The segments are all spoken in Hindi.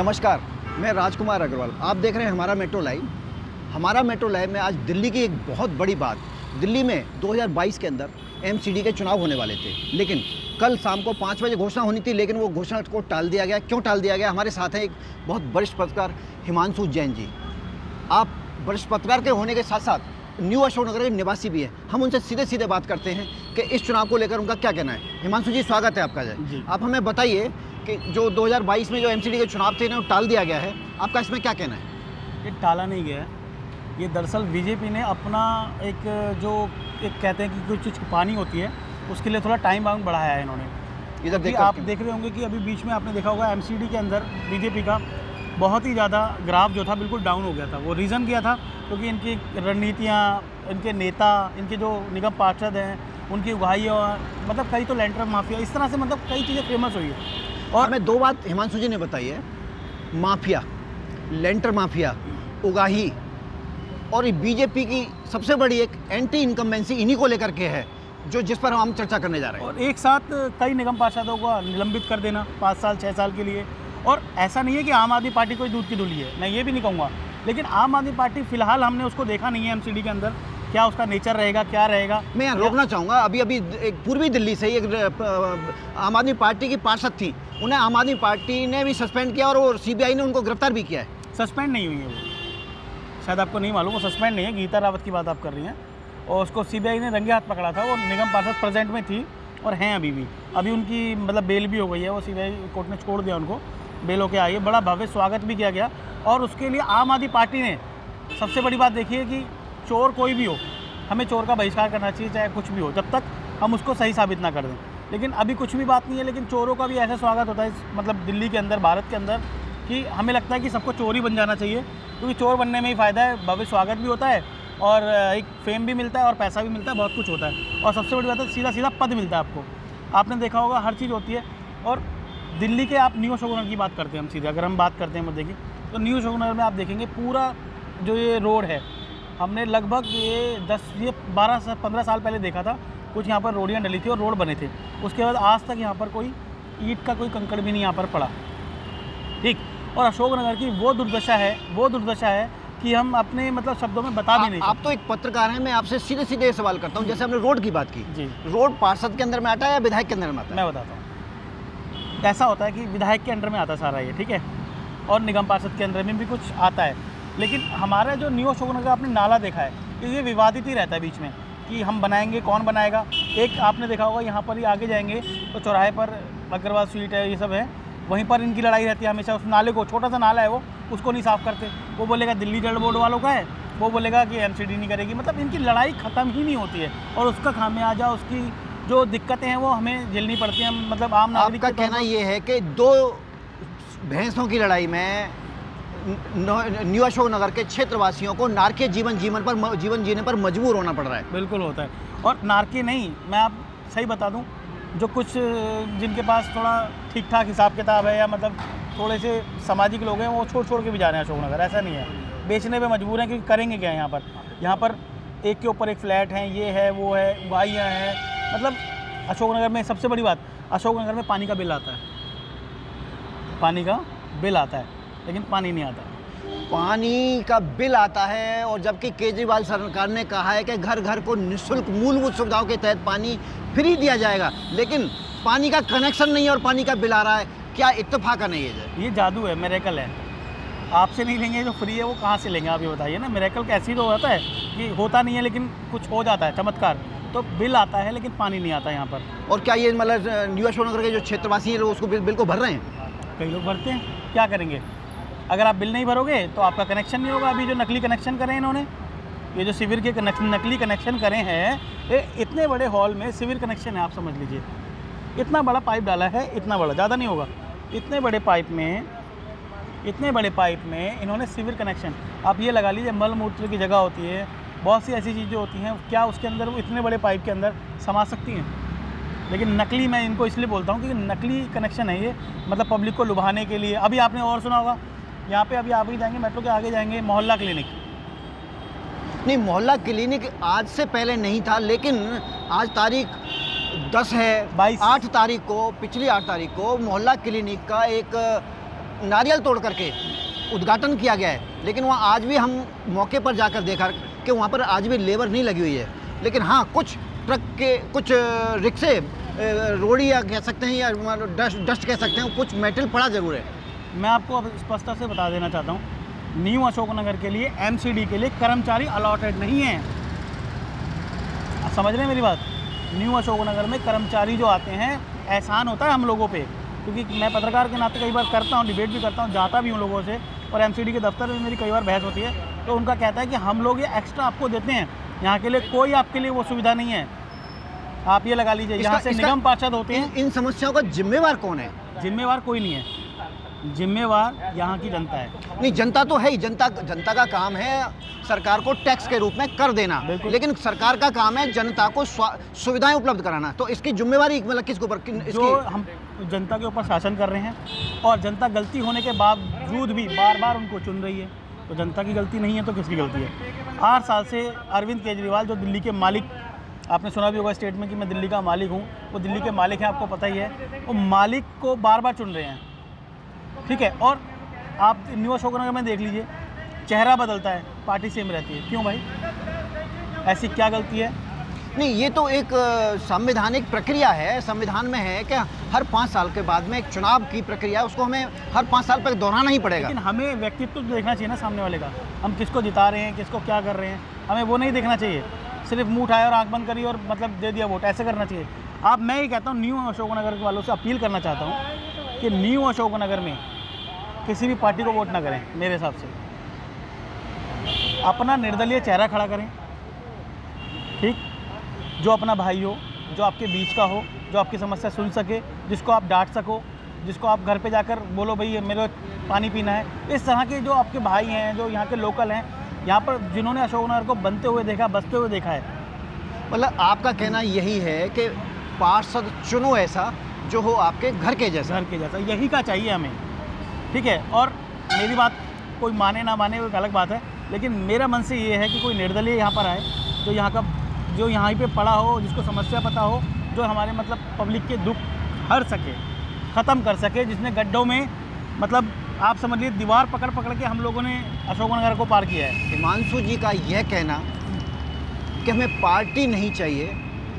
नमस्कार, मैं राजकुमार अग्रवाल। आप देख रहे हैं हमारा मेट्रो लाइव। हमारा मेट्रो लाइव में आज दिल्ली की एक बहुत बड़ी बात। दिल्ली में 2022 के अंदर एमसीडी के चुनाव होने वाले थे, लेकिन कल शाम को 5 बजे घोषणा होनी थी, लेकिन वो घोषणा को टाल दिया गया। क्यों टाल दिया गया? हमारे साथ हैं एक बहुत वरिष्ठ पत्रकार हिमांशु जैन जी। आप वरिष्ठ पत्रकार के होने के साथ साथ न्यू अशोकनगर के निवासी भी हैं। हम उनसे सीधे सीधे बात करते हैं कि इस चुनाव को लेकर उनका क्या कहना है। हिमांशु जी, स्वागत है आपका जी। आप हमें बताइए कि जो 2022 में जो एमसीडी के चुनाव थे ना, टाल दिया गया है, आपका इसमें क्या कहना है? ये टाला नहीं गया है। ये दरअसल बीजेपी ने अपना एक कहते हैं कि कोई चीज़ छुपानी होती है, उसके लिए थोड़ा टाइम बाउंड बढ़ाया है इन्होंने। इधर देखिए, आप देख रहे होंगे कि अभी बीच में आपने देखा होगा एमसीडी के अंदर बीजेपी का बहुत ही ज़्यादा ग्राफ जो था बिल्कुल डाउन हो गया था। वो रीज़न क्या था? क्योंकि इनकी रणनीतियाँ, इनके नेता, इनके जो निगम पार्षद हैं, उनकी उगाही, मतलब कई तो लैंडर माफिया, इस तरह से मतलब कई चीज़ें फेमस हुई है। और हमें दो बात हिमांशु जी ने बताई है, माफिया, लेंटर माफिया, उगाही, और ये बीजेपी की सबसे बड़ी एक एंटी इनकम्बेंसी इन्हीं को लेकर के है, जिस पर हम चर्चा करने जा रहे हैं। और एक साथ कई निगम पार्षदों को निलंबित कर देना 5 साल 6 साल के लिए। और ऐसा नहीं है कि आम आदमी पार्टी कोई दूध की धुली है, मैं ये भी नहीं कहूँगा, लेकिन आम आदमी पार्टी फ़िलहाल हमने उसको देखा नहीं है एमसीडी के अंदर, क्या उसका नेचर रहेगा, क्या रहेगा। मैं यहाँ रोकना चाहूँगा, अभी एक पूर्वी दिल्ली से एक आम आदमी पार्टी की पार्षद थी, उन्हें आम आदमी पार्टी ने भी सस्पेंड किया और वो सीबीआई ने उनको गिरफ्तार भी किया है। सस्पेंड नहीं हुई है वो, शायद आपको नहीं मालूम, वो सस्पेंड नहीं है। गीता रावत की बात आप कर रही हैं, और उसको सीबीआई ने रंगे हाथ पकड़ा था। वो निगम पार्षद प्रेजेंट में थी और हैं अभी भी। अभी उनकी मतलब बेल भी हो गई है, वो सीबीआई कोर्ट ने छोड़ दिया उनको, बेल होके आई है। बड़ा भव्य स्वागत भी किया गया, और उसके लिए आम आदमी पार्टी ने सबसे बड़ी बात देखी है कि चोर कोई भी हो, हमें चोर का बहिष्कार करना चाहिए, चाहे कुछ भी हो, जब तक हम उसको सही साबित ना कर दें। लेकिन अभी कुछ भी बात नहीं है, लेकिन चोरों का भी ऐसा स्वागत होता है मतलब दिल्ली के अंदर, भारत के अंदर, कि हमें लगता है कि सबको चोर ही बन जाना चाहिए, क्योंकि चोर बनने में ही फ़ायदा है। भव्य स्वागत भी होता है, और एक फेम भी मिलता है, और पैसा भी मिलता है, बहुत कुछ होता है। और सबसे बड़ी बात है, सीधा सीधा पद मिलता है आपको। आपने देखा होगा हर चीज़ होती है। और दिल्ली के आप न्यू अशोकनगर की बात करते हैं हम सीधे, अगर हम बात करते हैं मुद्दे की, तो न्यू अशोकनगर में आप देखेंगे पूरा जो ये रोड है, हमने लगभग ये 12 साल पहले देखा था। कुछ यहाँ पर रोडियाँ डली थी और रोड बने थे, उसके बाद आज तक यहाँ पर कोई ईंट का कोई कंकड़ भी नहीं यहाँ पर पड़ा, ठीक। और अशोकनगर की वो दुर्दशा है कि हम अपने मतलब शब्दों में बता भी नहीं सकते। आप तो एक पत्रकार हैं, मैं आपसे सीधे सीधे सवाल करता हूँ। जैसे हमने रोड की बात की जी, रोड पार्षद के अंदर में आता है या विधायक के अंदर में आता है? मैं बताता हूँ। ऐसा होता है कि विधायक के अंडर में आता है सारा ये, ठीक है, और निगम पार्षद के अंदर में भी कुछ आता है। लेकिन हमारा जो न्यू अशोकनगर आपने नाला देखा है, ये विवादित ही रहता है बीच में कि हम बनाएंगे, कौन बनाएगा। एक आपने देखा होगा यहाँ पर ही आगे जाएंगे तो चौराहे पर अग्रवाल स्वीट है, ये सब है, वहीं पर इनकी लड़ाई रहती है हमेशा। उस नाले को, छोटा सा नाला है वो, उसको नहीं साफ़ करते। वो बोलेगा दिल्ली जल बोर्ड वालों का है, वो बोलेगा कि एमसीडी नहीं करेगी। मतलब इनकी लड़ाई ख़त्म ही नहीं होती है, और उसका खामियाजा, उसकी जो दिक्कतें हैं वो हमें झेलनी पड़ती हैं। मतलब आम नागरिक का कहना ये है कि 2 भैंसों की लड़ाई में न्यू अशोकनगर के क्षेत्रवासियों को नारकीय जीवन जीने पर मजबूर होना पड़ रहा है। बिल्कुल होता है। और नारकीय नहीं, मैं आप सही बता दूं, जो कुछ जिनके पास थोड़ा ठीक ठाक हिसाब किताब है, या मतलब थोड़े से सामाजिक लोग हैं, वो छोड़ के भी जा रहे हैं अशोकनगर। ऐसा नहीं है, बेचने पे मजबूर हैं, क्योंकि करेंगे क्या यहाँ पर एक के ऊपर एक फ्लैट हैं, ये है, वो है, उगाइयाँ हैं। मतलब अशोकनगर में सबसे बड़ी बात, अशोकनगर में पानी का बिल आता है, पानी का बिल आता है, लेकिन पानी नहीं आता। पानी का बिल आता है, और जबकि केजरीवाल सरकार ने कहा है कि घर घर को निःशुल्क मूलभूत सुविधाओं के तहत पानी फ्री दिया जाएगा, लेकिन पानी का कनेक्शन नहीं है और पानी का बिल आ रहा है। क्या इत्तेफाक नहीं है? ये जादू है, मिरेकल है। आपसे नहीं लेंगे, जो फ्री है वो कहाँ से लेंगे, आप ये बताइए ना। मिरेकल कैसी तो होता है कि होता नहीं है, लेकिन कुछ हो जाता है, चमत्कार। तो बिल आता है लेकिन पानी नहीं आता यहाँ पर। और क्या ये मतलब न्यू अशोकनगर के जो क्षेत्रवासी हैं, उसको बिल को भर रहे हैं? कई लोग भरते हैं, क्या करेंगे? अगर आप बिल नहीं भरोगे तो आपका कनेक्शन नहीं होगा। अभी जो नकली कनेक्शन करे इन्होंने, ये जो सिविर के नकली कनेक्शन करे हैं, ये इतने बड़े हॉल में सिविर कनेक्शन है, आप समझ लीजिए। इतना बड़ा पाइप डाला है, इतना बड़ा, ज़्यादा नहीं होगा, इतने बड़े पाइप में इन्होंने सिविर कनेक्शन। आप ये लगा लीजिए, मल मूत्र की जगह होती है, बहुत सी ऐसी चीज़ें होती हैं, क्या उसके अंदर वो इतने बड़े पाइप के अंदर समा सकती हैं? लेकिन नकली, मैं इनको इसलिए बोलता हूँ कि नकली कनेक्शन है ये, मतलब पब्लिक को लुभाने के लिए। अभी आपने और सुना होगा, यहाँ पे अभी आगे जाएंगे, मेट्रो के आगे जाएंगे, मोहल्ला क्लिनिक। नहीं, मोहल्ला क्लिनिक आज से पहले नहीं था, लेकिन आज तारीख 10 है, 8 तारीख को, पिछली 8 तारीख को मोहल्ला क्लिनिक का एक नारियल तोड़ करके उद्घाटन किया गया है, लेकिन वहाँ आज भी हम मौके पर जाकर देखा कि वहाँ पर आज भी लेबर नहीं लगी हुई है। लेकिन हाँ, कुछ ट्रक के कुछ रिक्शे, रोड़ी या कह सकते हैं, या डस्ट कह सकते हैं, कुछ मेटल पड़ा ज़रूर है। मैं आपको अब स्पष्टता से बता देना चाहता हूँ, न्यू अशोकनगर के लिए एमसीडी के लिए कर्मचारी अलॉटेड नहीं है। आप समझ रहे हैं मेरी बात? न्यू अशोकनगर में कर्मचारी जो आते हैं, एहसान होता है हम लोगों पे, क्योंकि मैं पत्रकार के नाते कई बार करता हूँ, डिबेट भी करता हूँ, जाता भी हूँ लोगों से, और एमसीडी के दफ्तर में मेरी कई बार बहस होती है, तो उनका कहता है कि हम लोग ये एक्स्ट्रा आपको देते हैं, यहाँ के लिए कोई आपके लिए वो सुविधा नहीं है। आप ये लगा लीजिए, यहाँ से निगम पार्षद होते हैं। इन समस्याओं का जिम्मेवार कौन है? जिम्मेवार कोई नहीं है, जिम्मेवार यहाँ की जनता है। नहीं, जनता तो है ही, जनता का काम है सरकार को टैक्स के रूप में कर देना, लेकिन सरकार का काम है जनता को सुविधाएं उपलब्ध कराना। तो इसकी जिम्मेवारी मतलब किसके ऊपर? जो हम जनता के ऊपर शासन कर रहे हैं, और जनता गलती होने के बावजूद भी बार बार उनको चुन रही है, तो जनता की गलती नहीं है तो किसकी गलती है? 8 साल से अरविंद केजरीवाल, जो दिल्ली के मालिक, आपने सुना भी होगा स्टेटमेंट कि मैं दिल्ली का मालिक हूँ, वो दिल्ली के मालिक हैं, आपको पता ही है, वो मालिक को बार बार चुन रहे हैं, ठीक है। और आप न्यू अशोकनगर में देख लीजिए, चेहरा बदलता है, पार्टी सेम रहती है। क्यों भाई, ऐसी क्या गलती है? नहीं, ये तो एक संवैधानिक प्रक्रिया है, संविधान में है कि हर 5 साल के बाद में एक चुनाव की प्रक्रिया है, उसको हमें हर 5 साल पर दोहराना ही पड़ेगा। लेकिन हमें व्यक्तित्व तो देखना चाहिए ना सामने वाले का, हम किसको जिता रहे हैं, किसको क्या कर रहे हैं, हमें वो नहीं देखना चाहिए। सिर्फ मुंह उठाया और आंख बंद करी और मतलब दे दिया वोट, ऐसे करना चाहिए। अब मैं ये कहता हूँ, न्यू अशोकनगर के वालों से अपील करना चाहता हूँ कि न्यू अशोकनगर में किसी भी पार्टी को वोट ना करें। मेरे हिसाब से अपना निर्दलीय चेहरा खड़ा करें, ठीक, जो अपना भाई हो, जो आपके बीच का हो, जो आपकी समस्या सुन सके, जिसको आप डांट सको, जिसको आप घर पे जाकर बोलो भाई मेरे पानी पीना है। इस तरह के जो आपके भाई हैं, जो यहाँ के लोकल हैं, यहाँ पर जिन्होंने अशोकनगर को बनते हुए देखा, बसते हुए देखा है। मतलब आपका कहना यही है कि पार्षद चुनो ऐसा जो हो आपके घर के जैसा। यही का चाहिए हमें, ठीक है। और मेरी बात कोई माने ना माने वो एक अलग बात है, लेकिन मेरा मन से ये है कि कोई निर्दलीय यहाँ पर आए, जो यहाँ पे पड़ा हो, जिसको समस्या पता हो, जो हमारे मतलब पब्लिक के दुख हर सके, ख़त्म कर सके, जिसने गड्ढों में मतलब आप समझ लीजिए दीवार पकड़ के हम लोगों ने अशोकनगर को पार किया है। हिमांशु जी का यह कहना कि हमें पार्टी नहीं चाहिए,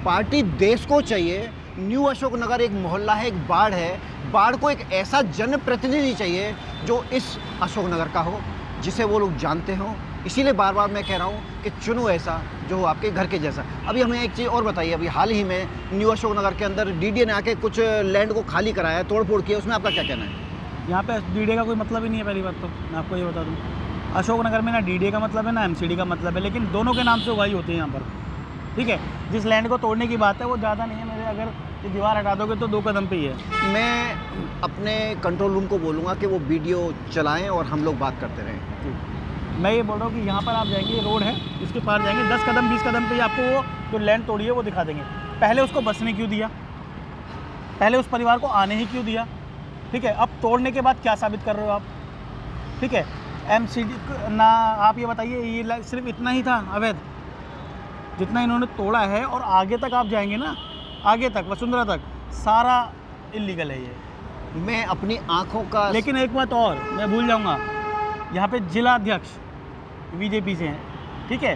पार्टी देश को चाहिए। न्यू अशोकनगर एक मोहल्ला है, एक बाढ़ है, बाढ़ को एक ऐसा जनप्रतिनिधि चाहिए जो इस अशोकनगर का हो, जिसे वो लोग जानते हों। इसीलिए बार बार मैं कह रहा हूँ कि चुनो ऐसा जो हो आपके घर के जैसा। अभी हमें एक चीज़ और बताइए, अभी हाल ही में न्यू अशोकनगर के अंदर डीडीए ने आके कुछ लैंड को खाली कराया, तोड़ फोड़ किया, उसमें आपका क्या कहना है? यहाँ पे डीडीए का कोई मतलब ही नहीं है। पहली बात तो मैं आपको ये बता दूँ, अशोकनगर में ना डीडीए का मतलब है ना एमसीडी का मतलब है, लेकिन दोनों के नाम से उगाही होती है यहाँ पर, ठीक है। जिस लैंड को तोड़ने की बात है वो ज़्यादा नहीं है, मेरे अगर ये दीवार हटा दोगे तो 2 कदम पे ही है। मैं अपने कंट्रोल रूम को बोलूँगा कि वो वीडियो चलाएँ और हम लोग बात करते रहें। मैं ये बोल रहा हूँ कि यहाँ पर आप जाएंगे, ये रोड है, इसके पार जाएंगे, 10 कदम 20 कदम पे ही आपको वो जो लैंड तोड़ी है वो दिखा देंगे। पहले उसको बसने क्यों दिया, पहले उस परिवार को आने ही क्यों दिया, ठीक है। अब तोड़ने के बाद क्या साबित कर रहे हो आप, ठीक है। एमसीडी ना, आप ये बताइए, ये सिर्फ इतना ही था अवैध जितना इन्होंने तोड़ा है, और आगे तक आप जाएंगे ना, आगे तक वसुंधरा तक सारा इल्लीगल है ये। मैं अपनी आँखों का, लेकिन एक बात और मैं भूल जाऊँगा, यहाँ पे जिला अध्यक्ष बीजेपी से हैं, ठीक है,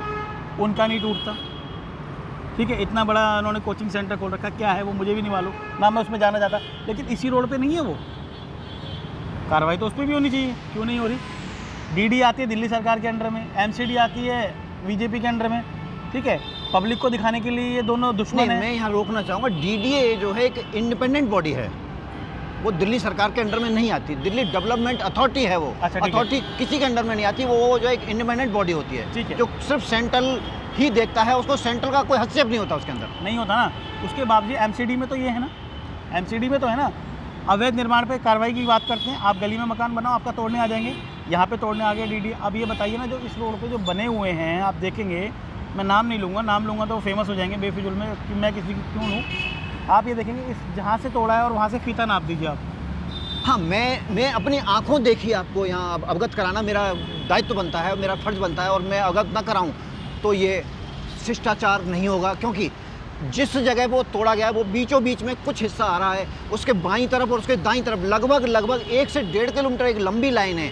उनका नहीं टूटता, ठीक है। इतना बड़ा उन्होंने कोचिंग सेंटर खोल रखा, क्या है वो मुझे भी नहीं मालूम ना, मैं उसमें जाना चाहता, लेकिन इसी रोड पे नहीं है वो। कार्रवाई तो उस पर भी होनी चाहिए, क्यों नहीं हो रही? डीडी आती है दिल्ली सरकार के अंडर में, एमसीडी आती है बीजेपी के अंडर में, ठीक है। पब्लिक को दिखाने के लिए ये दोनों दुश्मन हैं। मैं यहाँ रोकना चाहूँगा, डीडीए जो है एक इंडिपेंडेंट बॉडी है, वो दिल्ली सरकार के अंडर में नहीं आती। दिल्ली डेवलपमेंट अथॉरिटी है वो, अथॉरिटी किसी के अंडर में नहीं आती, वो जो एक इंडिपेंडेंट बॉडी होती है, जो सिर्फ सेंट्रल ही देखता है, उसको सेंट्रल का कोई हस्तक्षेप नहीं होता उसके अंदर, नहीं होता ना। उसके बावजूद एमसीडी में तो ये है ना, एमसीडी में तो है ना, अवैध निर्माण पे कार्रवाई की बात करते हैं। आप गली में मकान बनाओ, आपका तोड़ने आ जाएंगे, यहाँ पे तोड़ने आ गए डीडी। अब ये बताइए ना, जो इस रोड पे जो बने हुए हैं, आप देखेंगे, मैं नाम नहीं लूँगा, नाम लूँगा तो वो फेमस हो जाएंगे बेफिजुल में कि मैं किसी की क्यों लूँ। आप ये देखेंगे, इस जहाँ से तोड़ा है और वहाँ से फीता नाप दीजिए आप। हाँ, मैं अपनी आँखों देखी आपको यहाँ अवगत कराना मेरा दायित्व बनता है, मेरा फ़र्ज़ बनता है, और मैं अवगत ना कराऊँ तो ये शिष्टाचार नहीं होगा। क्योंकि जिस जगह पे वो तोड़ा गया है वो बीचों बीच में कुछ हिस्सा आ रहा है, उसके बाईं तरफ और उसके दाईं तरफ लगभग 1 से 1.5 किलोमीटर एक लंबी लाइन है,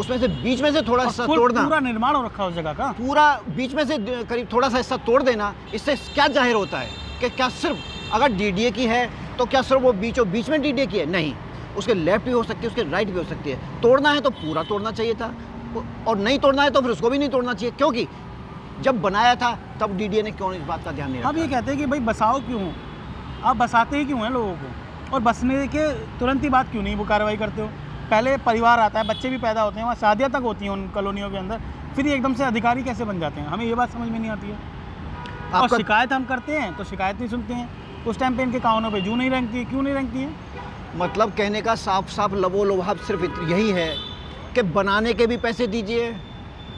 उसमें से बीच में से थोड़ा हिस्सा तोड़ना, पूरा निर्माण हो रखा है उस जगह का, पूरा बीच में से करीब थोड़ा सा हिस्सा तोड़ देना, इससे क्या जाहिर होता है कि क्या सिर्फ अगर डीडीए की है तो क्या सिर्फ वो बीचों बीच में डीडीए की है? नहीं, उसके लेफ्ट भी हो सकती है, उसके राइट भी हो सकती है। तोड़ना है तो पूरा तोड़ना चाहिए था, और नहीं तोड़ना है तो फिर उसको भी नहीं तोड़ना चाहिए, क्योंकि जब बनाया था तब डीडीए ने क्यों इस बात का ध्यान नहीं रखा? हम ये कहते हैं कि भाई बसाओ क्यों, आप बसाते ही क्यों हैं लोगों को, और बसने के तुरंत ही बाद क्यों नहीं वो कार्रवाई करते हो? पहले परिवार आता है, बच्चे भी पैदा होते हैं, वहाँ शादियाँ तक होती हैं उन कॉलोनियों के अंदर, फिर ये एकदम से अधिकारी कैसे बन जाते हैं? हमें ये बात समझ में नहीं आती है। और शिकायत हम करते हैं तो शिकायत नहीं सुनते हैं, उस टाइम पे इनके कानों पे जू नहीं रेंगती है। क्यों नहीं रेंगती है? मतलब कहने का साफ साफ लबोलुभाव सिर्फ यही है कि बनाने के भी पैसे दीजिए,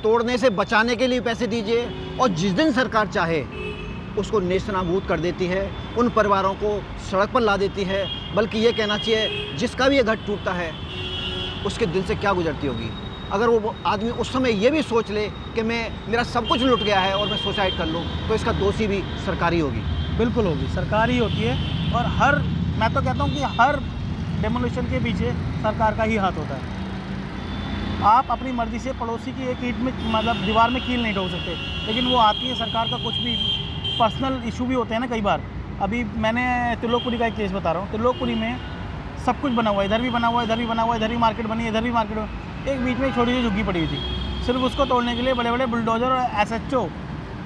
तोड़ने से बचाने के लिए पैसे दीजिए, और जिस दिन सरकार चाहे उसको नेस्तनाबूद कर देती है, उन परिवारों को सड़क पर ला देती है। बल्कि ये कहना चाहिए जिसका भी ये घर टूटता है उसके दिल से क्या गुजरती होगी अगर वो आदमी उस समय ये भी सोच ले कि मेरा सब कुछ लुट गया है और मैं सुसाइड कर लूँ, तो इसका दोषी भी सरकार ही होगी। बिल्कुल होगी, सरकार ही होती है। और मैं तो कहता हूँ कि हर डेमोलिशन के पीछे सरकार का ही हाथ होता है। आप अपनी मर्ज़ी से पड़ोसी की एक ईंट में मतलब दीवार में कील नहीं ठोक सकते, लेकिन वो आती है सरकार का कुछ भी पर्सनल इशू भी होते हैं ना कई बार। अभी मैंने त्रिलोकपुरी का एक केस बता रहा हूँ। त्रिलोकपुरी में सब कुछ बना हुआ है, इधर भी बना हुआ है, इधर भी बना हुआ है, इधर भी मार्केट बनी है, इधर भी मार्केट बनी। एक बीच में एक छोटी सी झुग्गी पड़ी हुई थी, सिर्फ उसको तोड़ने के लिए बड़े बड़े बुलडोजर और एसएचओ,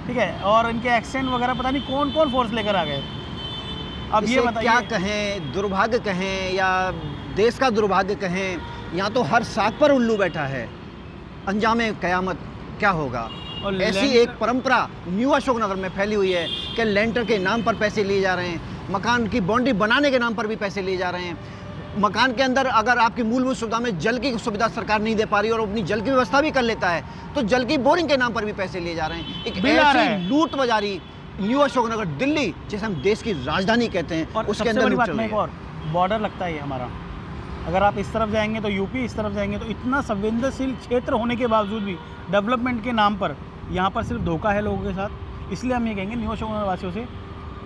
ठीक है, और इनके एक्सटेंट वगैरह पता नहीं कौन कौन फोर्स लेकर आ गए। अब ये बताइए क्या कहें, दुर्भाग्य कहें या देश का दुर्भाग्य कहें, यहाँ तो हर साख पर उल्लू बैठा है। अंजामे क़यामत क्या होगा? और ऐसी एक परंपरा न्यू अशोकनगर में फैली हुई है कि लेंटर के नाम पर पैसे लिए जा रहे हैं, मकान की बाउंड्री बनाने के नाम पर भी पैसे लिए जा रहे हैं। मकान के अंदर अगर आपकी मूलभूत सुविधा में जल की सुविधा सरकार नहीं दे पा रही और अपनी जल की व्यवस्था भी कर लेता है, तो जल की बोरिंग के नाम पर भी पैसे लिए जा रहे हैं। एक ऐसी लूट बाजारी न्यू अशोकनगर दिल्ली, जिसे हम देश की राजधानी कहते हैं, और उसके अंदर लूट चल रही है। और बॉर्डर लगता है ये हमारा, अगर आप इस तरफ जाएंगे तो यूपी, इस तरफ जाएंगे तो इतना संवेदनशील क्षेत्र होने के बावजूद भी डेवलपमेंट के नाम पर यहाँ पर सिर्फ धोखा है लोगों के साथ। इसलिए हम ये कहेंगे न्यू अशोकनगर वासियों से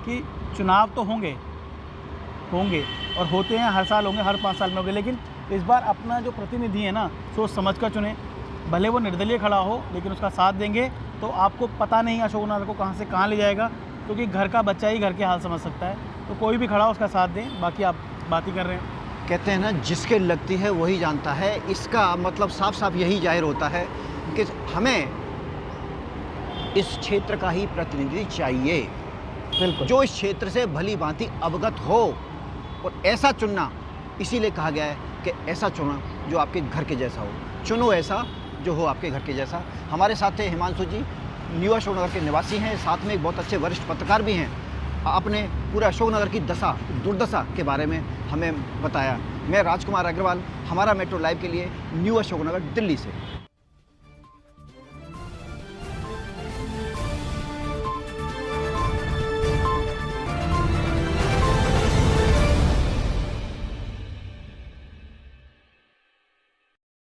कि चुनाव तो होंगे और होते हैं, हर साल होंगे, हर 5 साल में होंगे, लेकिन इस बार अपना जो प्रतिनिधि है ना सोच समझ कर चुने। भले वो निर्दलीय खड़ा हो, लेकिन उसका साथ देंगे तो आपको पता नहीं अशोकनगर को कहाँ से कहाँ ले जाएगा, क्योंकि घर का बच्चा ही घर के हाल समझ सकता है। तो कोई भी खड़ा हो उसका साथ दें, बाकी आप बात ही कर रहे हैं। कहते हैं ना, जिसके लगती है वही जानता है। इसका मतलब साफ साफ यही जाहिर होता है कि हमें इस क्षेत्र का ही प्रतिनिधि चाहिए, बिल्कुल, जो इस क्षेत्र से भली भांति अवगत हो, और ऐसा चुनना इसीलिए कहा गया है कि ऐसा चुना जो आपके घर के जैसा हो। चुनो ऐसा जो हो आपके घर के जैसा। हमारे साथ थे हिमांशु जी, न्यू अशोकनगर के निवासी हैं, साथ में एक बहुत अच्छे वरिष्ठ पत्रकार भी हैं। आपने पूरे अशोकनगर की दुर्दशा के बारे में हमें बताया। मैं राजकुमार अग्रवाल, हमारा मेट्रो लाइव के लिए न्यू अशोकनगर दिल्ली से।